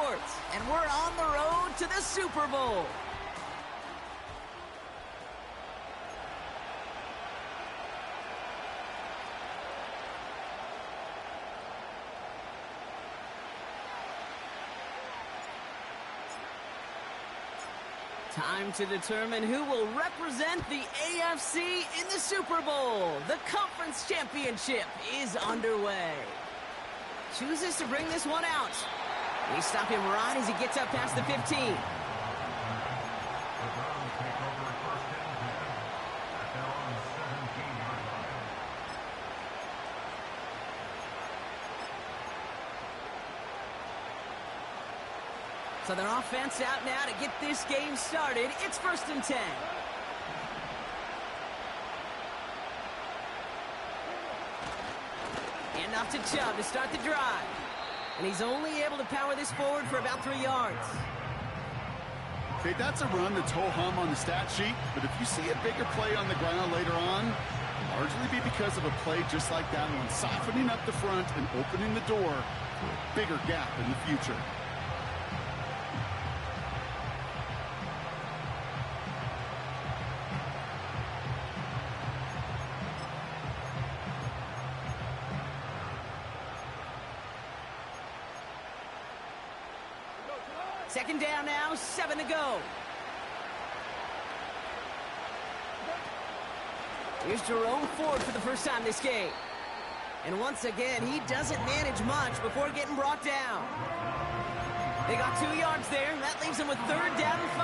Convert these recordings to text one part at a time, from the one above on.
sports, and we're on the road to the Super Bowl. Time to determine who will represent the AFC in the Super Bowl. The conference championship is underway. Chooses to bring this one out. We stop him right as he gets up past the 15. So their offense out now to get this game started. It's 1st and 10. And off to Chubb to start the drive. And he's only able to power this forward for about 3 yards. Okay, that's a run that's ho-hum on the stat sheet, but if you see a bigger play on the ground later on, largely be because of a play just like that one, softening up the front and opening the door for a bigger gap in the future. Second down now, 7 to go. Here's Jerome Ford for the first time this game. And once again, he doesn't manage much before getting brought down. They got 2 yards there, and that leaves them with 3rd down and 5.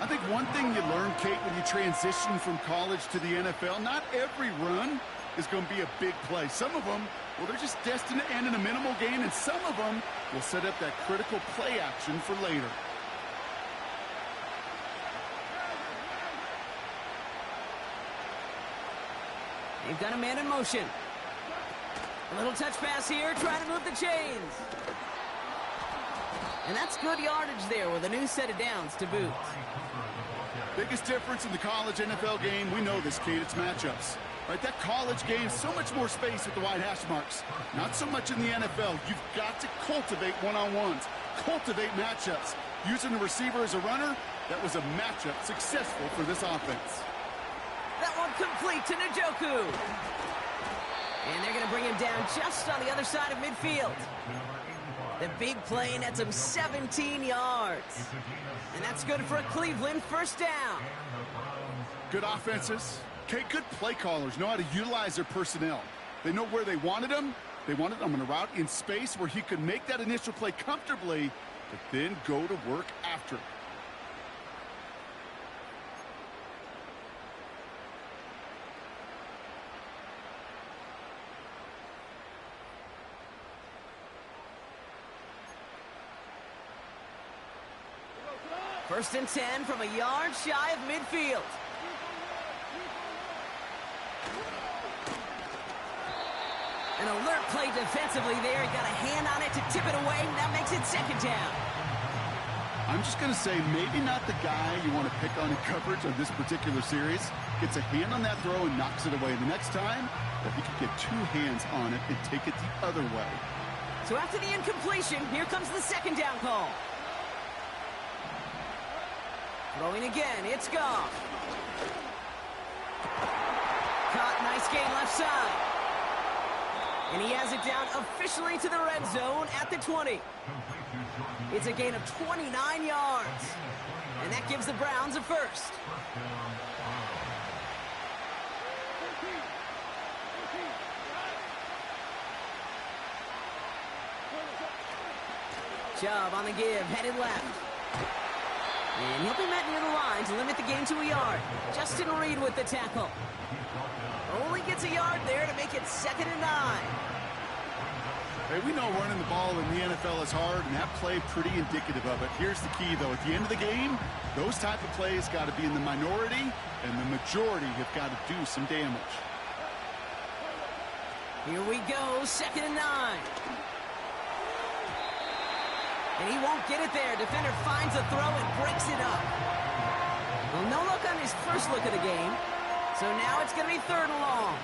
I think one thing you learn, Kate, when you transition from college to the NFL, not every run is going to be a big play. Some of them, well, they're just destined to end in a minimal gain, and some of them will set up that critical play action for later. They've got a man in motion. A little touch pass here, trying to move the chains. And that's good yardage there with a new set of downs to boot. Biggest difference in the college NFL game, we know this, Kate, it's matchups. Right, that college game, so much more space with the wide hash marks. Not so much in the NFL. You've got to cultivate one-on-ones, cultivate matchups. Using the receiver as a runner, that was a matchup successful for this offense. That one complete to Njoku. And they're going to bring him down just on the other side of midfield. The big play nets him 17 yards. And that's good for a Cleveland 1st down. Good offenses. Okay, good play callers know how to utilize their personnel. They know where they wanted him. They wanted him on a route in space where he could make that initial play comfortably, but then go to work after. First and 10 from a yard shy of midfield. An alert play defensively there. He got a hand on it to tip it away. That makes it 2nd down. I'm just going to say maybe not the guy you want to pick on in coverage on this particular series. Gets a hand on that throw and knocks it away. The next time, that he could get 2 hands on it and take it the other way. So after the incompletion, here comes the 2nd down call. Throwing again, it's Goff. Caught, nice gain left side. And he has it down officially to the red zone at the 20. It's a gain of 29 yards. And that gives the Browns a 1st. Chubb on the give, headed left. And he'll be met near the line to limit the gain to a yard. Justin Reed with the tackle. Only gets a yard there to make it 2nd and 9. Hey, we know running the ball in the NFL is hard, and that play pretty indicative of it. Here's the key, though. At the end of the game, those type of plays got to be in the minority, and the majority have got to do some damage. Here we go, 2nd and 9. And he won't get it there. Defender finds a throw and breaks it up. Well, no look on his first look of the game. So now it's going to be 3rd and long.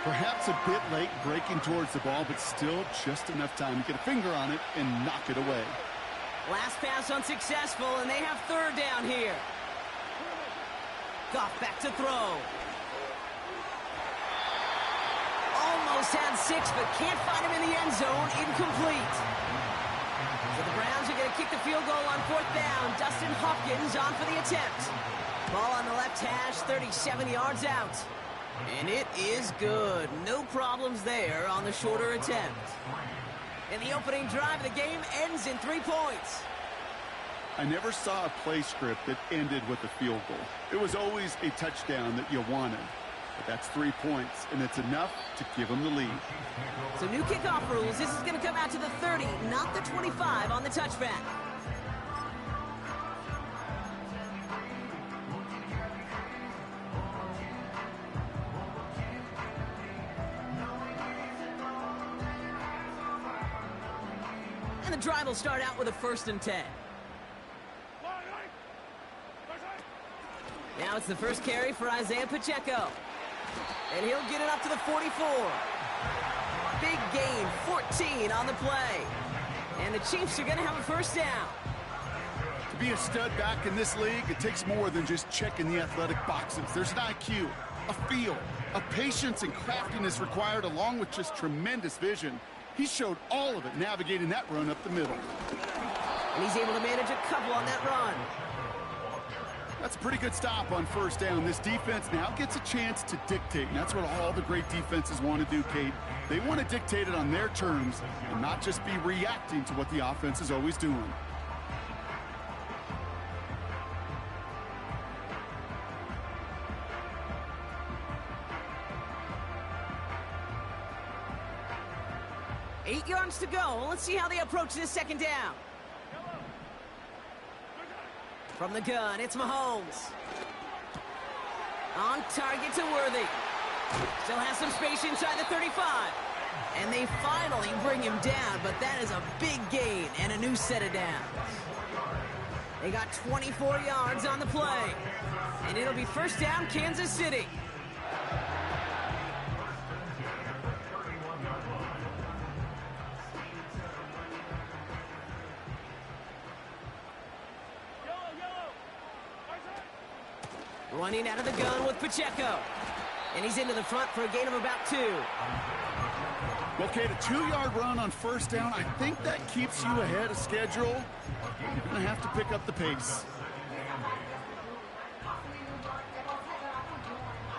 Perhaps a bit late breaking towards the ball, but still just enough time to get a finger on it and knock it away. Last pass unsuccessful, and they have third down here. Goff back to throw. Almost had 6, but can't find him in the end zone. Incomplete. So the Browns are going to kick the field goal on fourth down. Dustin Hopkins on for the attempt. Ball on the left hash, 37 yards out. And it is good. No problems there on the shorter attempt. And the opening drive of the game ends in 3 points. I never saw a play script that ended with a field goal. It was always a touchdown that you wanted. But that's 3 points, and it's enough to give them the lead. So new kickoff rules. This is going to come out to the 30, not the 25 on the touchback. And the drive will start out with a 1st and 10. Now it's the first carry for Isaiah Pacheco. And he'll get it up to the 44. Big gain, 14 on the play. And the Chiefs are going to have a 1st down. To be a stud back in this league, it takes more than just checking the athletic boxes. There's an IQ, a feel, a patience and craftiness required, along with just tremendous vision. He showed all of it navigating that run up the middle. And he's able to manage a couple on that run. That's a pretty good stop on 1st down. This defense now gets a chance to dictate, and that's what all the great defenses want to do, Kate. They want to dictate it on their terms and not just be reacting to what the offense is always doing. Eight yards to go. Let's see how they approach this 2nd down. From the gun, it's Mahomes. On target to Worthy. Still has some space inside the 35. And they finally bring him down, but that is a big gain and a new set of downs. They got 24 yards on the play. And it'll be 1st down, Kansas City. Running out of the gun with Pacheco. And he's into the front for a gain of about 2. Okay, a 2-yard run on 1st down. I think that keeps you ahead of schedule. You're going to have to pick up the pace.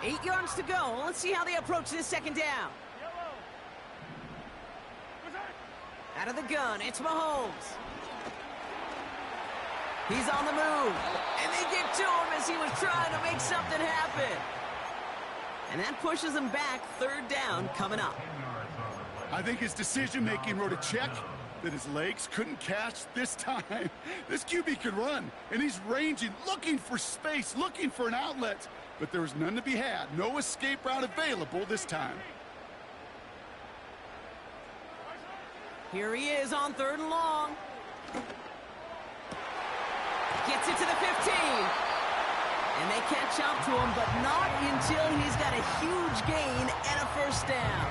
8 yards to go. Let's see how they approach this 2nd down. Out of the gun, it's Mahomes. He's on the move, and they get to him as he was trying to make something happen. And that pushes him back. 3rd down coming up. I think his decision-making wrote a check that his legs couldn't catch this time. This QB could run, and he's ranging, looking for space, looking for an outlet. But there was none to be had. No escape route available this time. Here he is on 3rd and long. Gets it to the 15. And they catch up to him, but not until he's got a huge gain and a 1st down.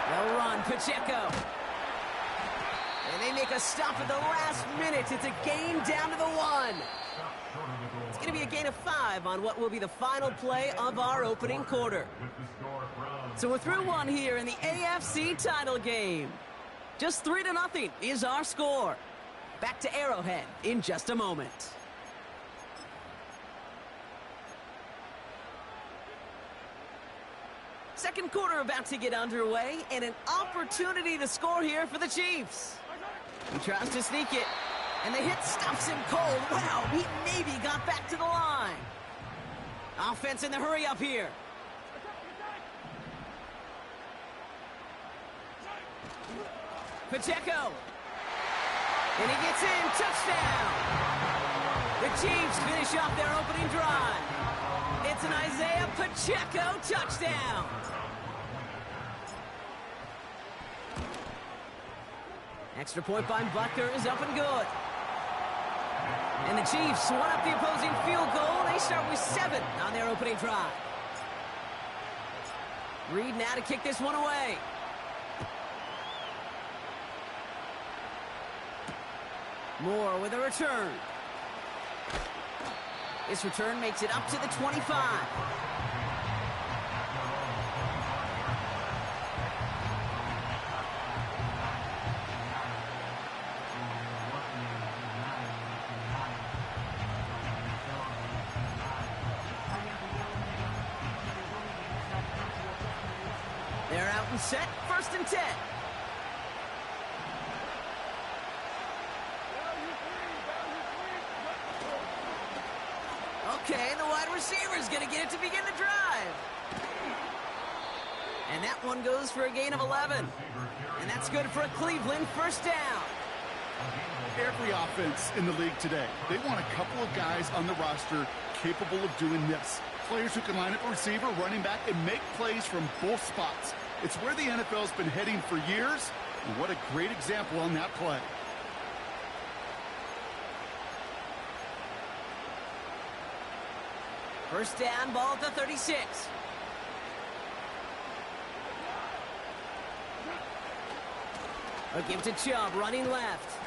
They'll run, Pacheco. And they make a stop at the last minute. It's a gain down to the 1. It's going to be a gain of 5 on what will be the final play of our opening quarter. So we're through 1 here in the AFC title game. Just 3-0 is our score. Back to Arrowhead in just a moment. Second quarter about to get underway, and an opportunity to score here for the Chiefs. He tries to sneak it, and the hit stops him cold. Wow, he maybe got back to the line. Offense in the hurry up here. Pacheco. And he gets in. Touchdown. The Chiefs finish off their opening drive. It's an Isaiah Pacheco touchdown. Extra point by Butker is up and good. And the Chiefs one up the opposing field goal. They start with 7 on their opening drive. Reed now to kick this one away. Moore with a return. This return makes it up to the 25. They're out and set, 1st and 10. Okay, the wide receiver's going to get it to begin the drive. And that one goes for a gain of 11. And that's good for a Cleveland 1st down. Every offense in the league today, they want a couple of guys on the roster capable of doing this. Players who can line up a receiver, running back, and make plays from both spots. It's where the NFL's been heading for years, and what a great example on that play. First down, ball at the 36. A give to Chubb, running left.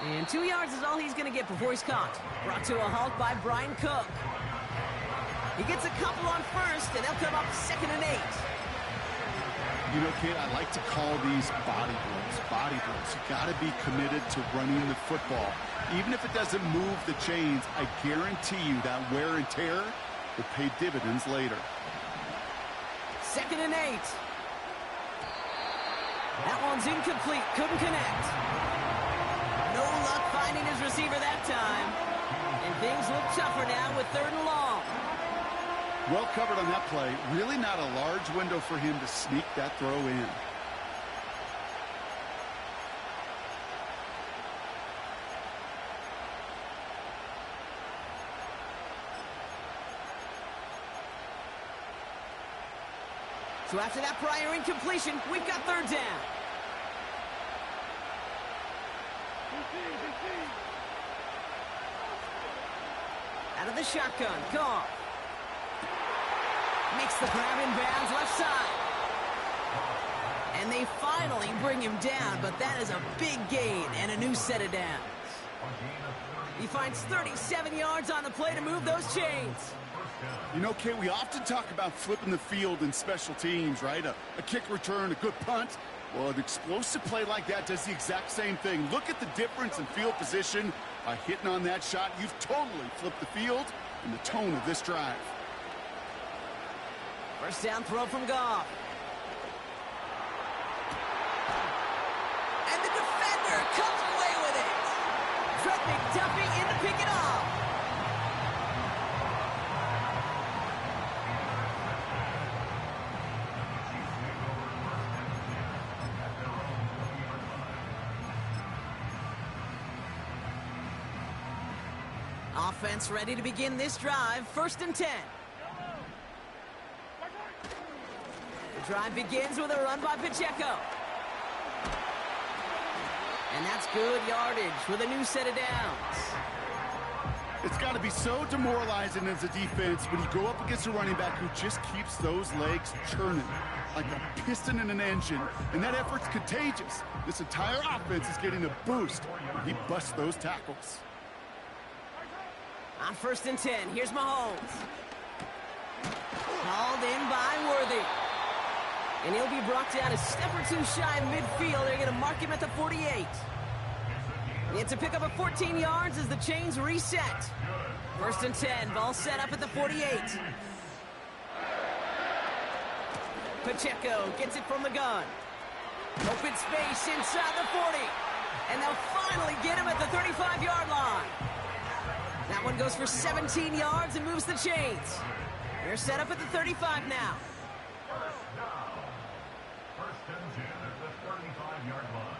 And 2 yards is all he's going to get before he's caught. Brought to a halt by Brian Cook. He gets a couple on 1st, and they'll come up 2nd and 8. You know, kid, I like to call these body blows. Body blows. You got to be committed to running the football. Even if it doesn't move the chains, I guarantee you that wear and tear will pay dividends later. 2nd and 8. That one's incomplete. Couldn't connect. No luck finding his receiver that time. And things look tougher now with 3rd and long. Well covered on that play. Really not a large window for him to sneak that throw in. So after that prior incompletion, we've got 3rd down. Out of the shotgun, Goff. Makes the grab in bounds left side. And they finally bring him down, but that is a big gain and a new set of downs. He finds 37 yards on the play to move those chains. You know, Kate, we often talk about flipping the field in special teams, right? A kick return, a good punt. Well, an explosive play like that does the exact same thing. Look at the difference in field position. By hitting on that shot, you've totally flipped the field and the tone of this drive. First down throw from Goff. And the defender comes away with it. Fred McDuffie in to pick it off. Offense ready to begin this drive. 1st and 10. The drive begins with a run by Pacheco. And that's good yardage with a new set of downs. It's got to be so demoralizing as a defense when you go up against a running back who just keeps those legs churning like a piston in an engine, and that effort's contagious. This entire offense is getting a boost when he busts those tackles. On 1st and 10, here's Mahomes. Called in by Worthy. And he'll be brought down a step or two shy of midfield. They're going to mark him at the 48. It's a pickup of 14 yards as the chains reset. 1st and 10, ball set up at the 48. Pacheco gets it from the gun. Open space inside the 40. And they'll finally get him at the 35-yard line. That one goes for 17 yards and moves the chains. They're set up at the 35 now. First and 10 at the 35-yard line.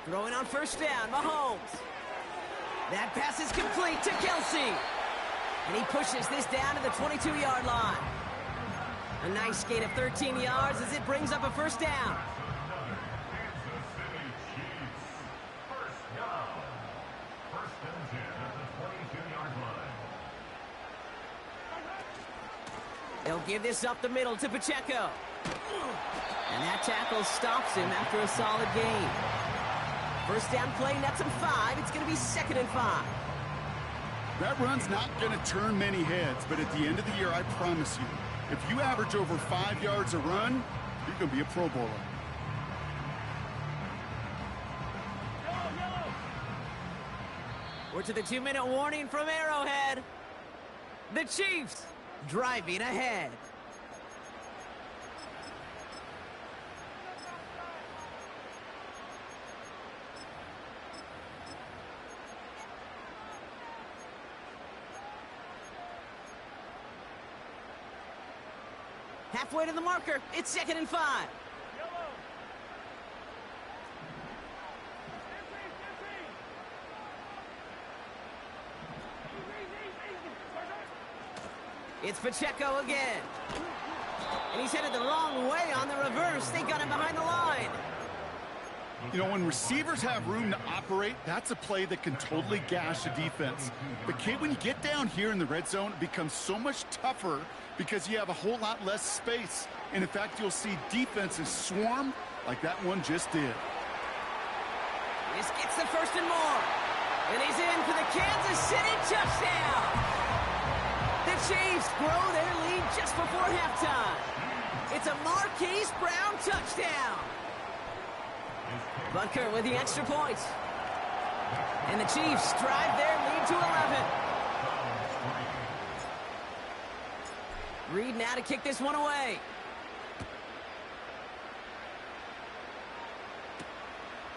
Throwing on 1st down, Mahomes. That pass is complete to Kelsey. And he pushes this down to the 22-yard line. A nice gain of 13 yards as it brings up a first down. They'll give this up the middle to Pacheco. And that tackle stops him after a solid gain. First down play, nets him 5. It's going to be 2nd and 5. That run's not going to turn many heads, but at the end of the year, I promise you, if you average over 5 yards a run, you're going to be a Pro Bowler. We're to the 2-minute warning from Arrowhead. The Chiefs driving ahead. Halfway to the marker. It's 2nd and 5. It's Pacheco again. And he's headed the wrong way on the reverse. They got him behind the line. You know, when receivers have room to operate, that's a play that can totally gash a defense. But, Kate, when you get down here in the red zone, it becomes so much tougher because you have a whole lot less space. And, in fact, you'll see defenses swarm like that one just did. This gets the 1st and more. And he's in for the Kansas City touchdown. The Chiefs grow their lead just before halftime. It's a Marquise Brown touchdown. Butker with the extra point. And the Chiefs drive their lead to 11. Reed now to kick this one away.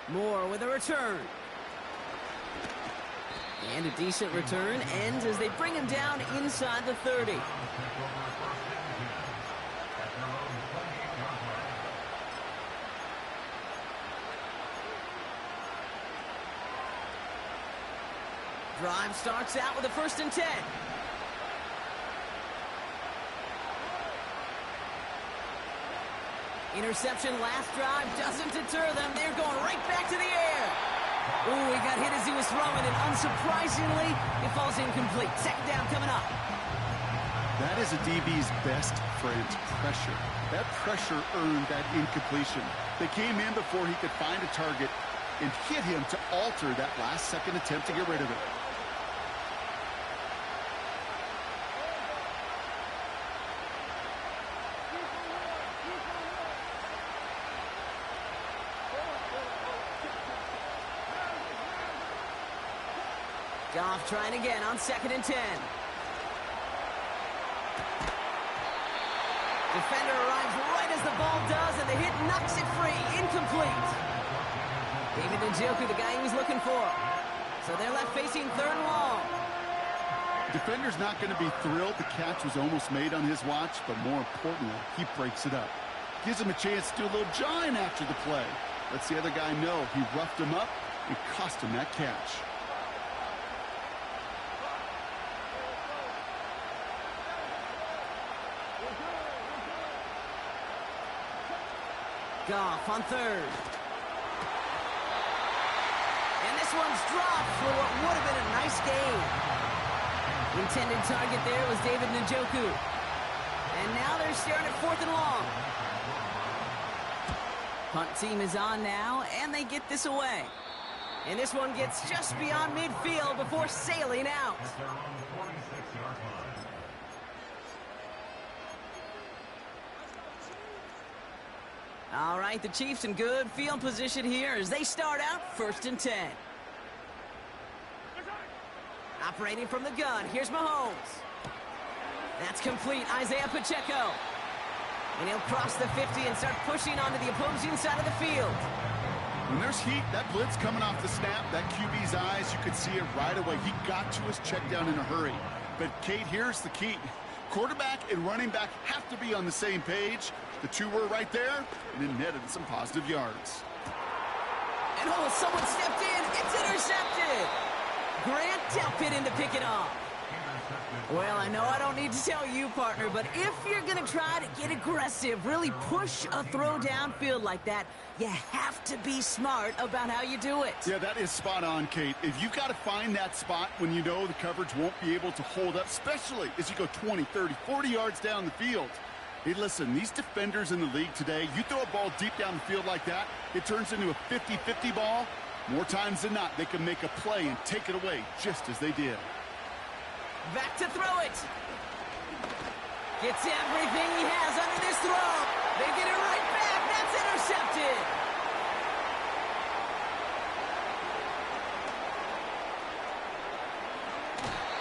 Moore with a return. And a decent return ends as they bring him down inside the 30. Drive starts out with a 1st and 10. Interception last drive doesn't deter them. They're going right back to the air. Ooh, he got hit as he was throwing, and unsurprisingly, it falls incomplete. 2nd down coming up. That is a DB's best friend, pressure. That pressure earned that incompletion. They came in before he could find a target and hit him to alter that last-second attempt to get rid of it. Goff trying again on 2nd and 10. Defender arrives right as the ball does, and the hit knocks it free. Incomplete. David Njoku, the guy he was looking for. So they're left facing 3rd and long. Defender's not going to be thrilled the catch was almost made on his watch, but more importantly, he breaks it up. Gives him a chance to do a little jawing after the play. Lets the other guy know he roughed him up and cost him that catch. Goff on 3rd. And this one's dropped for what would have been a nice gain. Intended target there was David Njoku. And now they're staring at 4th and long. Punt team is on now, and they get this away. And this one gets just beyond midfield before sailing out. All right, the Chiefs in good field position here as they start out 1st and 10. Operating from the gun, here's Mahomes. That's complete, Isaiah Pacheco. And he'll cross the 50 and start pushing onto the opposing side of the field. When there's heat, that blitz coming off the snap, that QB's eyes, you could see it right away. He got to his check down in a hurry. But, Kate, here's the key. Quarterback and running back have to be on the same page. The two were right there, and it netted some positive yards. And oh, someone stepped in. It's intercepted. Grant Delpit in to pick it off. Well, I know I don't need to tell you, partner, but if you're going to try to get aggressive, really push a throw downfield like that, you have to be smart about how you do it. Yeah, that is spot on, Kate. If you've got to find that spot when you know the coverage won't be able to hold up, especially as you go 20, 30, 40 yards down the field. Hey, listen, these defenders in the league today, you throw a ball deep down the field like that, it turns into a 50-50 ball. More times than not, they can make a play and take it away just as they did. Back to throw it. Gets everything he has under this throw. They get it right back. That's intercepted.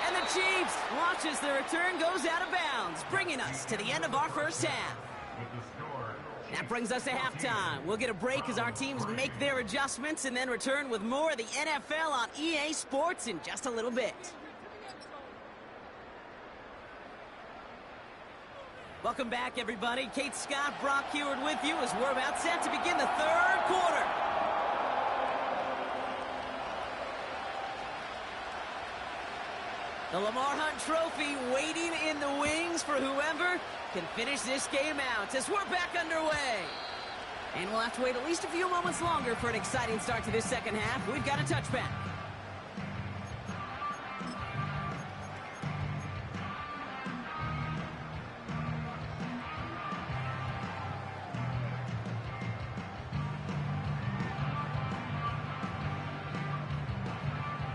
And the Chiefs watch as the return goes out of bounds, bringing us to the end of our first half. That brings us to halftime. We'll get a break as our teams make their adjustments and then return with more of the NFL on EA Sports in just a little bit. Welcome back, everybody. Kate Scott, Brock Heward with you as we're about set to begin the third quarter. The Lamar Hunt Trophy waiting in the wings for whoever can finish this game out as we're back underway. And we'll have to wait at least a few moments longer for an exciting start to this second half. We've got a touchback.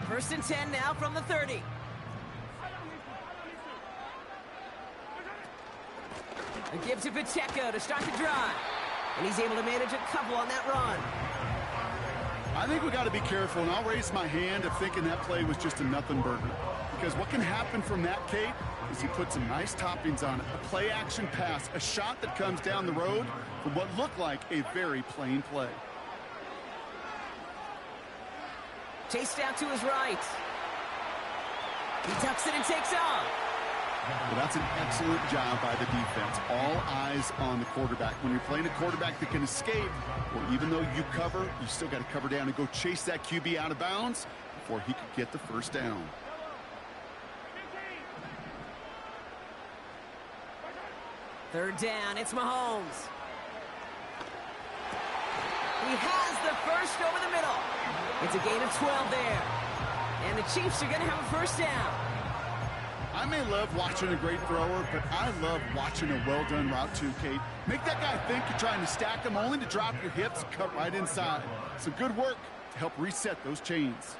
First and 10 now from the 30. A give to Pacheco to start the drive. And he's able to manage a couple on that run. I think we got to be careful, and I'll raise my hand of thinking that play was just a nothing burger. Because what can happen from that, Kate, is he put some nice toppings on it. A play-action pass, a shot that comes down the road from what looked like a very plain play. Chased out to his right. He tucks it and takes off. Well, that's an excellent job by the defense. All eyes on the quarterback. When you're playing a quarterback that can escape, well, even though you cover, you still got to cover down and go chase that QB out of bounds before he could get the first down. Third down, it's Mahomes. He has the first over the middle. It's a gain of 12 there. And the Chiefs are going to have a first down. I may love watching a great thrower, but I love watching a well-done route too, Kate. Make that guy think you're trying to stack him only to drop your hips and cut right inside. Some good work to help reset those chains.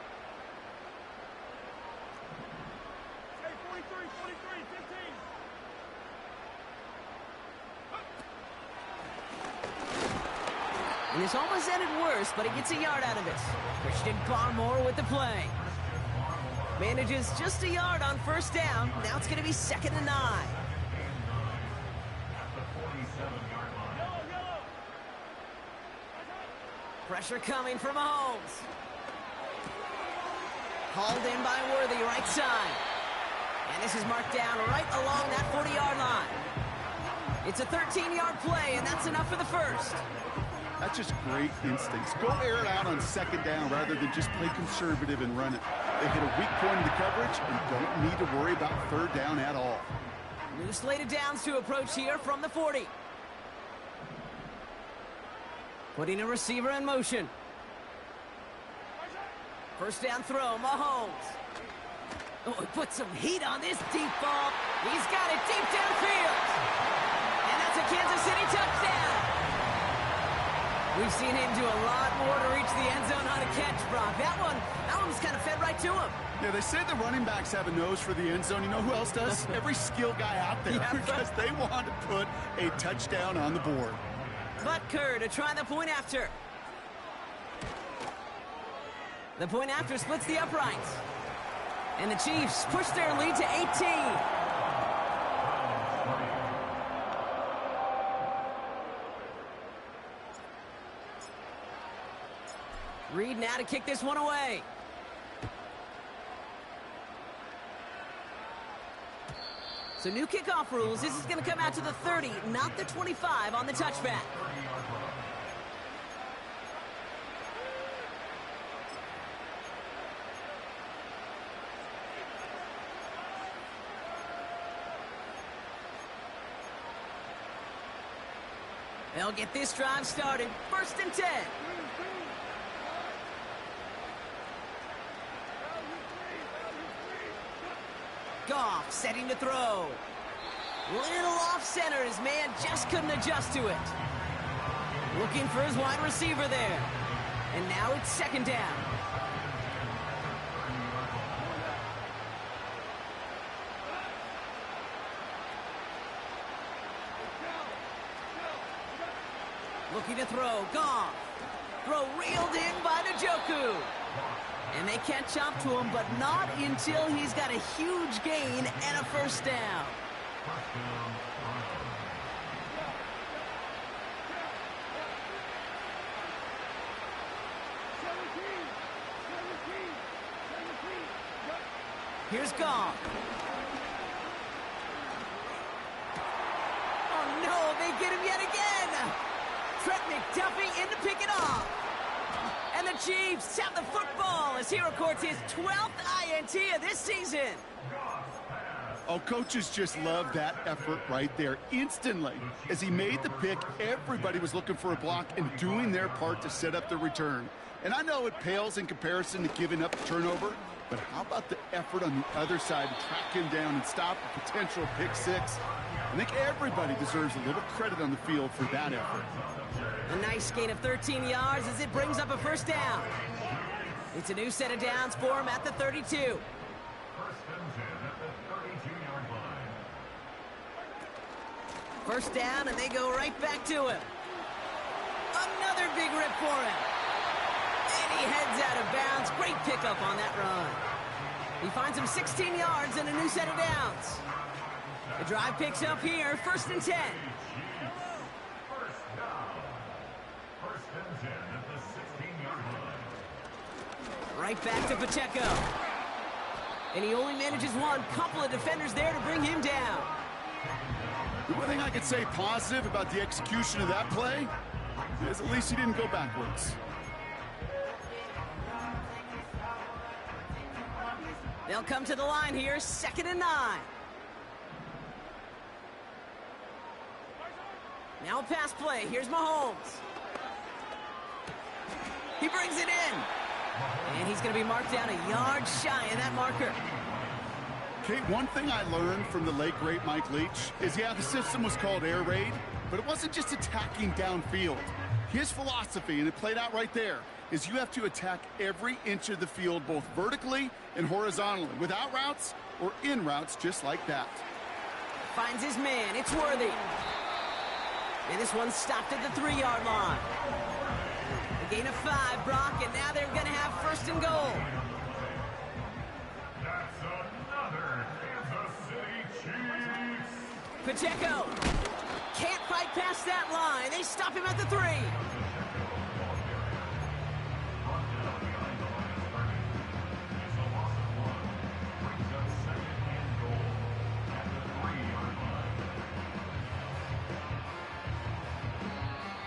And this almost ended worse, but he gets a yard out of it. Christian Barmore with the play. Manages just a yard on first down. Now it's going to be 2nd and 9. Pressure coming from Mahomes. Hauled in by Worthy, right side. And this is marked down right along that 40-yard line. It's a 13-yard play, and that's enough for the first. That's just great instincts. Go air it out on 2nd down rather than just play conservative and run it. They hit a weak point in the coverage and don't need to worry about 3rd down at all. New slate of downs to approach here from the 40. Putting a receiver in motion. First down throw, Mahomes. Oh, he put some heat on this deep ball. He's got it deep downfield. And that's a Kansas City touchdown. We've seen him do a lot more to reach the end zone on a catch, Brock. That one was kind of fed right to him. Yeah, they say the running backs have a nose for the end zone. You know who else does? Every skill guy out there, because they want to put a touchdown on the board. Butker to try the point after. The point after splits the uprights. And the Chiefs push their lead to 18. Reed now to kick this one away. So new kickoff rules. This is going to come out to the 30, not the 25 on the touchback. They'll get this drive started. 1st and 10. Goff setting to throw. Little off center. His man just couldn't adjust to it. Looking for his wide receiver there. And now it's 2nd down. Looking to throw. Goff. Throw reeled in by Njoku. And they can't chop to him, but not until he's got a huge gain and a 1st down. Here's Goff. Oh, no, they get him yet again. Trent McDuffie in to pick it off. And the Chiefs have the football as he records his 12th INT of this season. Oh, coaches just love that effort right there. Instantly, as he made the pick, everybody was looking for a block and doing their part to set up the return. And I know it pales in comparison to giving up the turnover, but how about the effort on the other side to track him down and stop a potential pick 6? I think everybody deserves a little credit on the field for that effort. A nice gain of 13 yards as it brings up a 1st down. It's a new set of downs for him at the 32. 1st and 10 at the 32-yard line. 1st down, and they go right back to him. Another big rip for him. And he heads out of bounds. Great pickup on that run. He finds him 16 yards and a new set of downs. The drive picks up here, 1st and 10. Right back to Pacheco. And he only manages one. Couple of defenders there to bring him down. The one thing I could say positive about the execution of that play is at least he didn't go backwards. They'll come to the line here, 2nd and 9. Now a pass play. Here's Mahomes. He brings it in. And he's going to be marked down a yard shy of that marker. Kate, one thing I learned from the late, great Mike Leach is, yeah, the system was called air raid, but it wasn't just attacking downfield. His philosophy, and it played out right there, is you have to attack every inch of the field, both vertically and horizontally, without routes or in routes just like that. Finds his man. It's Worthy. And this one's stopped at the 3-yard line. A gain of 5, Brock, and now they're going to have 1st and goal. That's another Kansas City Chiefs. Pacheco can't fight past that line. They stop him at the 3.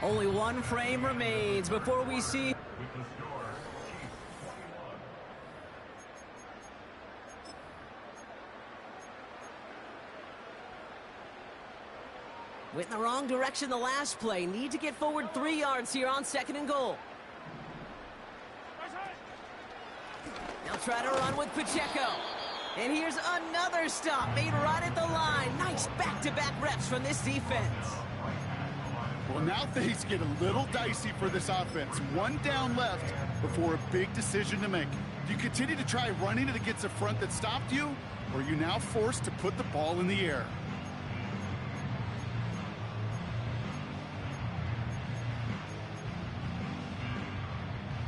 Only one frame remains before we see. Went in the wrong direction the last play. Need to get forward 3 yards here on 2nd and goal. They'll try to run with Pacheco. And here's another stop made right at the line. Nice back-to-back reps from this defense. Well, now things get a little dicey for this offense. 1 down left before a big decision to make. Do you continue to try running it against a front that stopped you, or are you now forced to put the ball in the air?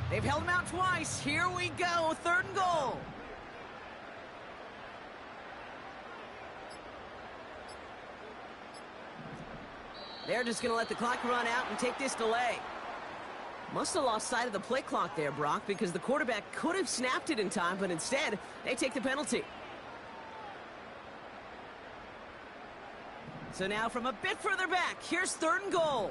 They've held him out twice. Here we go, 3rd and goal. They're just going to let the clock run out and take this delay. Must have lost sight of the play clock there, Brock, because the quarterback could have snapped it in time, but instead, they take the penalty. So now from a bit further back, here's 3rd and goal.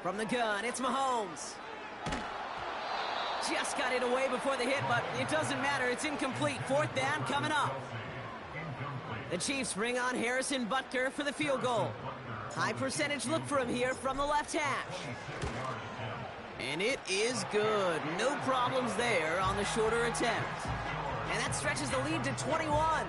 From the gun, it's Mahomes. Just got it away before the hit, but it doesn't matter. It's incomplete. 4th down coming up. The Chiefs bring on Harrison Butker for the field goal. High percentage look for him here from the left hash. And it is good. No problems there on the shorter attempt. And that stretches the lead to 21.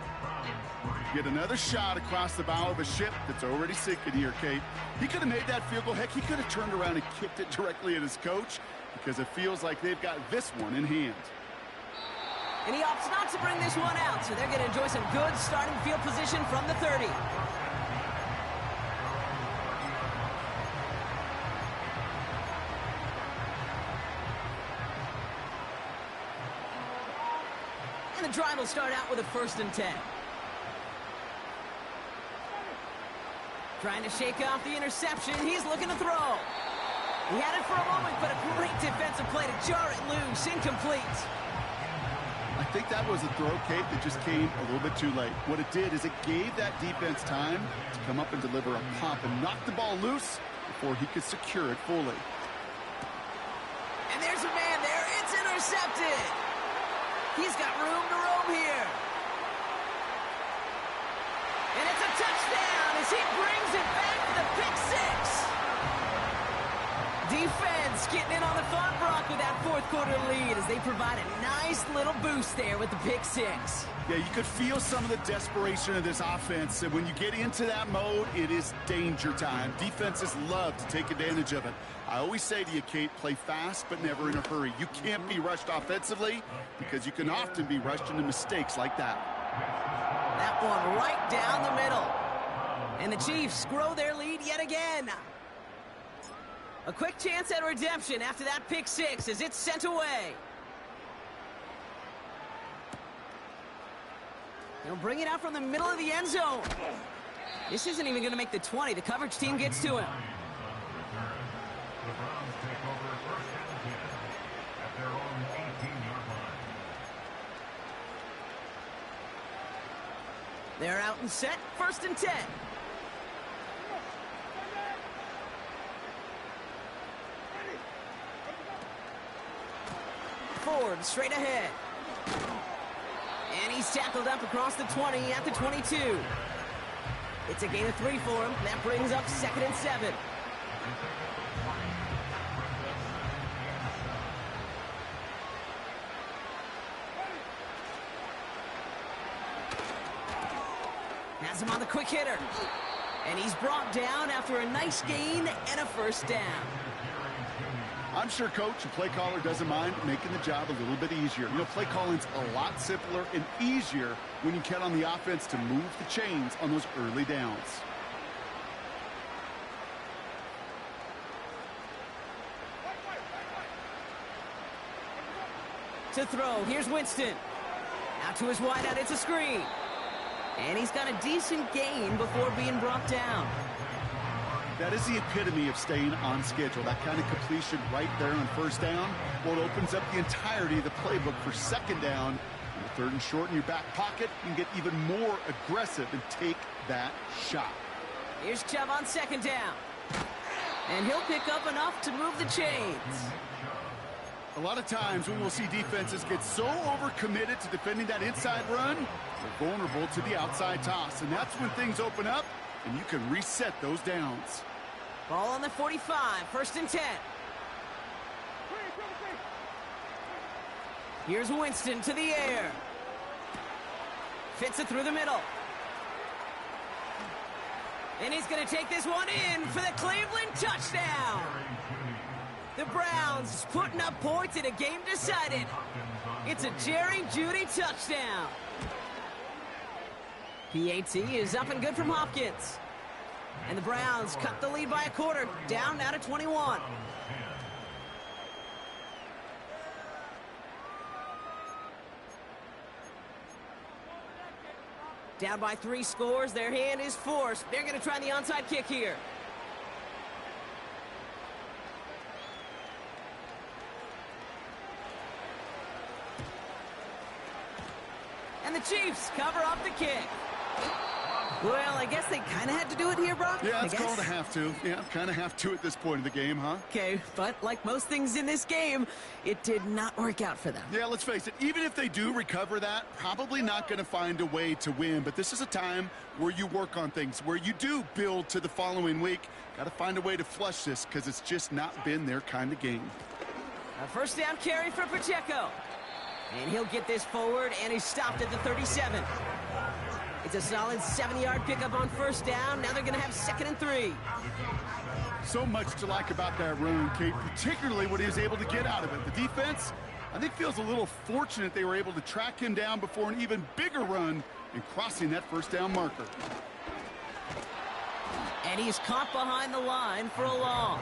Get another shot across the bow of a ship that's already sinking here, Kate. He could have made that field goal. Heck, he could have turned around and kicked it directly at his coach because it feels like they've got this one in hand. And he opts not to bring this one out, so they're going to enjoy some good starting field position from the 30. And the drive will start out with a 1st and 10. Trying to shake off the interception. He's looking to throw. He had it for a moment, but a great defensive play to jar it loose. Incomplete. I think that was a throw, Kate, that just came a little bit too late. What it did is it gave that defense time to come up and deliver a pump and knock the ball loose before he could secure it fully. And there's a man there. It's intercepted. He's got room to roam here. And it's a touchdown as he brings it back for the pick 6. Defense getting in on the fun, Brock, with that 4th quarter lead as they provide a nice little boost there with the pick 6. Yeah, you could feel some of the desperation of this offense. And when you get into that mode, it is danger time. Defenses love to take advantage of it. I always say to you, Kate, play fast but never in a hurry. You can't be rushed offensively because you can often be rushed into mistakes like that. That one right down the middle. And the Chiefs grow their lead yet again. A quick chance at redemption after that pick 6 as it's sent away. They'll bring it out from the middle of the end zone. This isn't even going to make the 20. The coverage team gets to him. The Browns take over 1st and 10 at their own 18-yard line. They're out and set. 1st and 10. Ford straight ahead. And he's tackled up across the 20 at the 22. It's a gain of 3 for him. That brings up 2nd and 7. Has him on the quick hitter. And he's brought down after a nice gain and a 1st down. I'm sure Coach, the play caller, doesn't mind making the job a little bit easier. You know, play calling's a lot simpler and easier when you count on the offense to move the chains on those early downs. To throw, here's Winston. Out to his wideout, it's a screen. And he's got a decent gain before being brought down. That is the epitome of staying on schedule. That kind of completion right there on 1st down. Well, it opens up the entirety of the playbook for 2nd down. And 3rd and short in your back pocket, you can get even more aggressive and take that shot. Here's Chubb on 2nd down. And he'll pick up enough to move the chains. A lot of times when we'll see defenses get so overcommitted to defending that inside run, they're vulnerable to the outside toss. And that's when things open up and you can reset those downs. Ball on the 45, 1st and 10. Here's Winston to the air. Fits it through the middle. And he's going to take this one in for the Cleveland touchdown. The Browns putting up points in a game decided. It's a Jerry Jeudy touchdown. PAT is up and good from Hopkins. And the Browns cut the lead by a quarter, down now to 21. Down by 3 scores, their hand is forced. They're going to try the onside kick here. And the Chiefs cover up the kick. Well, I guess they kind of had to do it here, Brock. Yeah, it's called a have to. Yeah, kind of have to at this point in the game, huh? Okay, but like most things in this game, it did not work out for them. Yeah, let's face it, even if they do recover that, probably not going to find a way to win. But this is a time where you work on things, where you do build to the following week. Got to find a way to flush this because it's just not been their kind of game. A first down carry for Pacheco. And he'll get this forward, and he's stopped at the 37. It's a solid 7-yard pickup on first down. Now they're going to have 2nd and 3. So much to like about that run, Kate, particularly what he was able to get out of it. The defense, I think, feels a little fortunate they were able to track him down before an even bigger run and crossing that first down marker. And he's caught behind the line for a loss.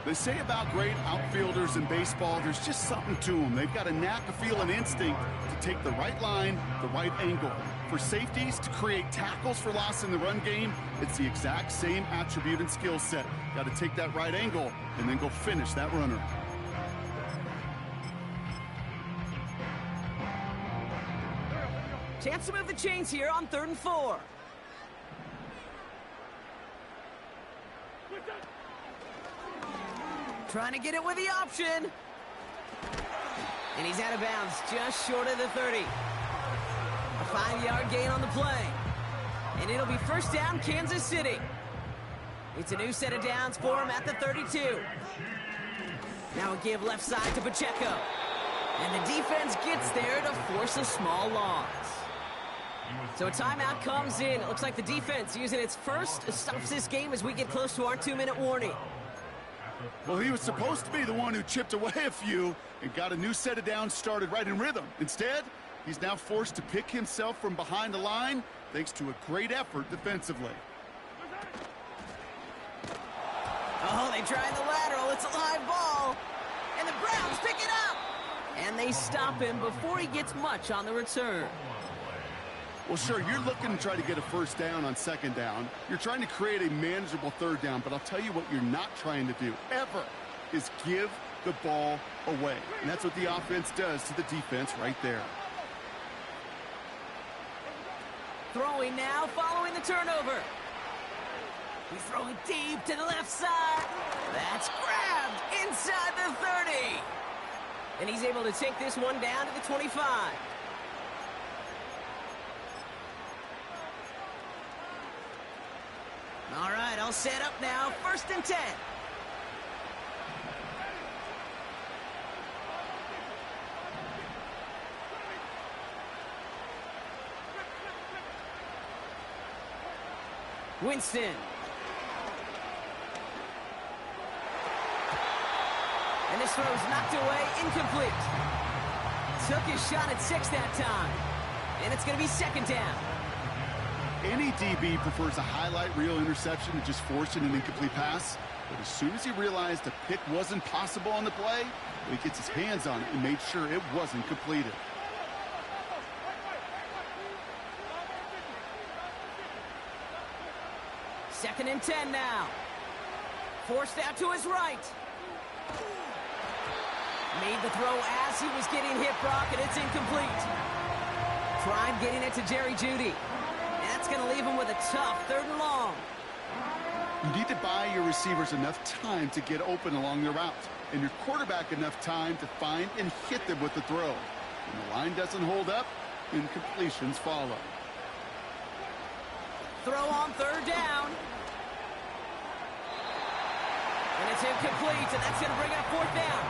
They say about great outfielders in baseball, there's just something to them. They've got a knack, a feel, an instinct to take the right line, the right angle. For safeties to create tackles for loss in the run game, it's the exact same attribute and skill set. Got to take that right angle and then go finish that runner. Chance to move the chains here on 3rd and 4. Trying to get it with the option. And he's out of bounds just short of the 30. A 5-yard gain on the play. And it'll be first down, Kansas City. It's a new set of downs for him at the 32. Now a give left side to Pacheco. And the defense gets there to force a small loss. So a timeout comes in. It looks like the defense using its first stops this game as we get close to our 2-minute warning. Well, he was supposed to be the one who chipped away a few and got a new set of downs started right in rhythm. Instead, he's now forced to pick himself from behind the line thanks to a great effort defensively. Oh, they tried the lateral. It's a live ball. And the Browns pick it up. And they stop him before he gets much on the return. Well, sure, you're looking to try to get a first down on 2nd down. You're trying to create a manageable 3rd down, but I'll tell you what you're not trying to do, ever, is give the ball away. And that's what the offense does to the defense right there. Throwing now, following the turnover. He's throwing deep to the left side. That's grabbed inside the 30. And he's able to take this one down to the 25. All right, all set up now. 1st and 10. Winston. And this throw is knocked away, incomplete. Took his shot at 6 that time. And it's going to be 2nd down. Any DB prefers a highlight reel interception to just forcing an incomplete pass. But as soon as he realized a pick wasn't possible on the play, he gets his hands on it and made sure it wasn't completed. Second and 10 now. Forced out to his right. Made the throw as he was getting hit, Brock, and it's incomplete. Tried getting it to Jerry Jeudy. That's going to leave him with a tough 3rd and long. You need to buy your receivers enough time to get open along their route, and your quarterback enough time to find and hit them with the throw. When the line doesn't hold up, incompletions follow. Throw on 3rd down. And it's incomplete, and that's going to bring up 4th down.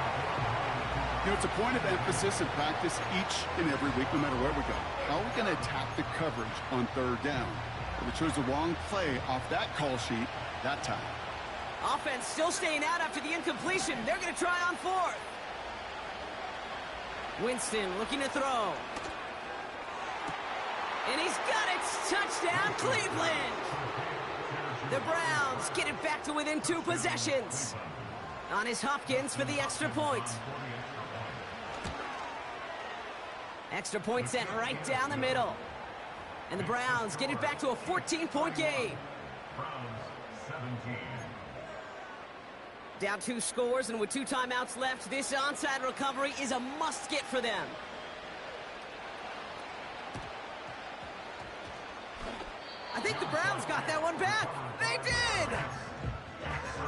You know, it's a point of emphasis in practice each and every week, no matter where we go. How are we going to attack the coverage on 3rd down? Well, they chose the wrong play off that call sheet that time. Offense still staying out after the incompletion. They're going to try on 4th. Winston looking to throw. And he's got it. Touchdown, Cleveland. The Browns get it back to within 2 possessions. On his Hopkins for the extra point. Extra point sent right down the middle. And the Browns get it back to a 14-point game. Down 2 scores, and with 2 timeouts left, this onside recovery is a must-get for them. think the Browns got that one back. They did!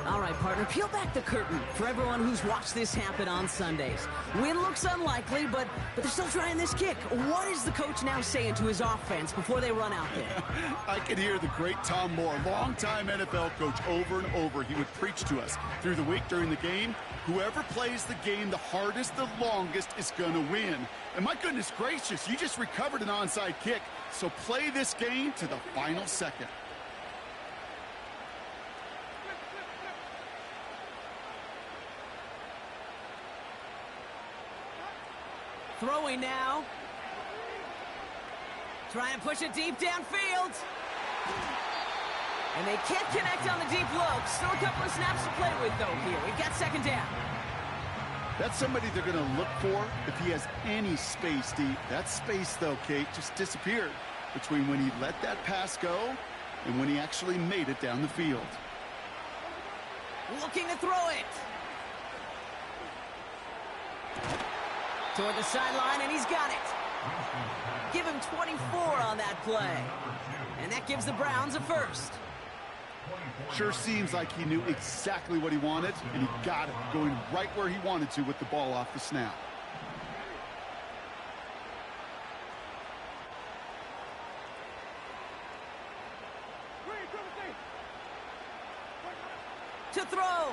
All right, partner, peel back the curtain for everyone who's watched this happen on Sundays. Win looks unlikely, but they're still trying this kick. What is the coach now saying to his offense before they run out there? I could hear the great Tom Moore, longtime NFL coach, over and over. He would preach to us through the week during the game. Whoever plays the game the hardest, the longest, is going to win. And my goodness gracious, you just recovered an onside kick. So play this game to the final second. Throwing now. Trying to push it deep downfield. And they can't connect on the deep look. Still a couple of snaps to play with, though, here. We've got second down. That's somebody they're going to look for if he has any space deep. That space, though, Kate, just disappeared between when he let that pass go and when he actually made it down the field. Looking to throw it. Toward the sideline, and he's got it. Give him 24 on that play. And that gives the Browns a first. Sure seems like he knew exactly what he wanted, and he got it, going right where he wanted to with the ball off the snap. To throw.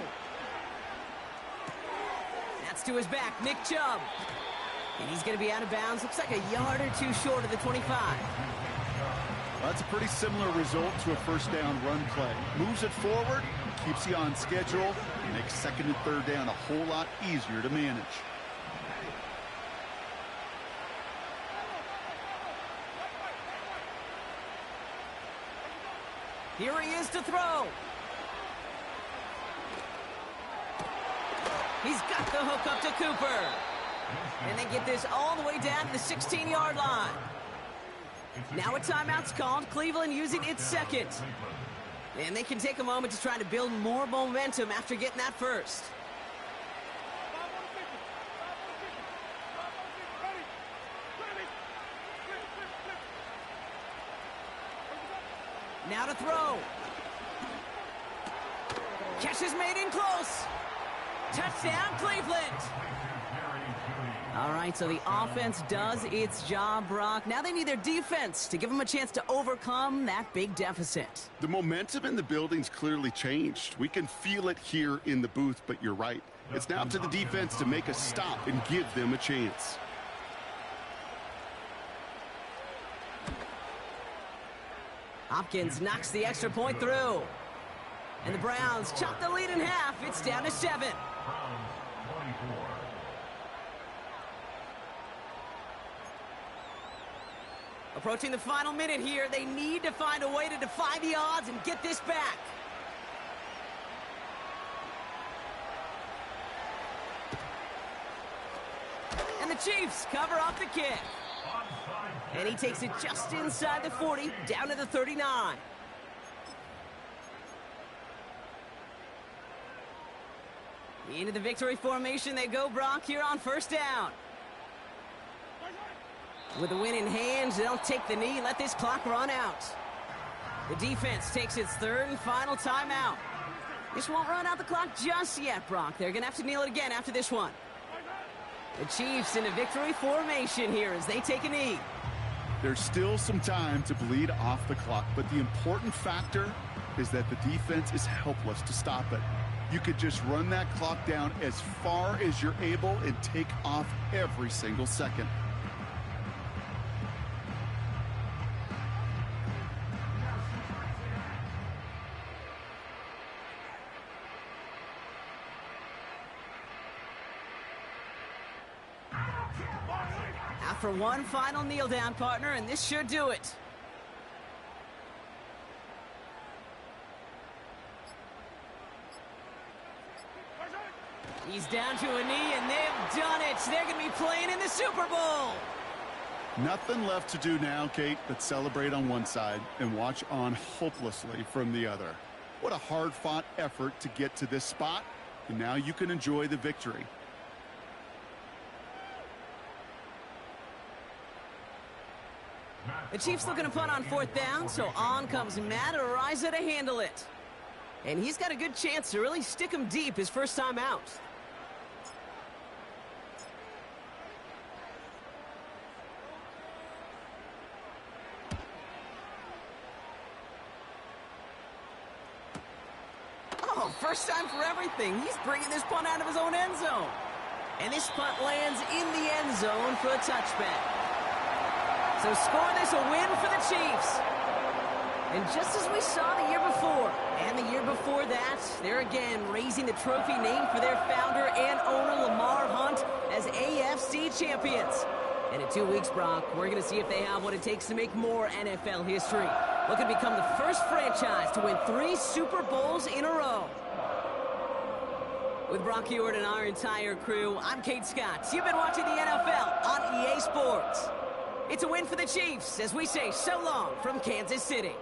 That's to his back, Nick Chubb. And he's going to be out of bounds. Looks like a yard or two short of the 25. Well, that's a pretty similar result to a first down run play. Moves it forward, keeps you on schedule, and makes second and third down a whole lot easier to manage. Here he is to throw. He's got the hook up to Cooper. And they get this all the way down to the 16-yard line. Now a timeout's called. Cleveland using its second. And they can take a moment to try to build more momentum after getting that first. Now to throw. Catch is made in close. Touchdown, Cleveland. All right, so the offense does its job, Brock. Now they need their defense to give them a chance to overcome that big deficit. The momentum in the building's clearly changed. We can feel it here in the booth, but you're right. It's now up to the defense to make a stop and give them a chance. Hopkins knocks the extra point through. And the Browns chop the lead in half. It's down to 7. Approaching the final minute here, they need to find a way to defy the odds and get this back. And the Chiefs cover off the kick. And he takes it just inside the 40, down to the 39. Into the victory formation they go, Brock, here on first down. With the win in hand, they'll take the knee, let this clock run out. The defense takes its third and final timeout. This won't run out the clock just yet, Brock. They're going to have to kneel it again after this one. The Chiefs in a victory formation here as they take a knee. There's still some time to bleed off the clock, but the important factor is that the defense is helpless to stop it. You could just run that clock down as far as you're able and take off every single second. After one final kneel down, partner, and this should do it. He's down to a knee, and they've done it. They're going to be playing in the Super Bowl. Nothing left to do now, Kate, but celebrate on one side and watch on hopelessly from the other. What a hard-fought effort to get to this spot, and now you can enjoy the victory. Match The Chiefs looking to punt on 4th down, so on comes Matt Araiza to handle it. And he's got a good chance to really stick him deep his first time out. Oh, first time for everything. He's bringing this punt out of his own end zone. And this punt lands in the end zone for a touchback. So score this a win for the Chiefs. And just as we saw the year before, and the year before that, they're again raising the trophy name for their founder and owner, Lamar Hunt, as AFC champions. And in 2 weeks, Brock, we're going to see if they have what it takes to make more NFL history. Looking to become the first franchise to win 3 Super Bowls in a row. With Brock Heward and our entire crew, I'm Kate Scott. You've been watching the NFL on EA Sports. It's a win for the Chiefs as we say so long from Kansas City.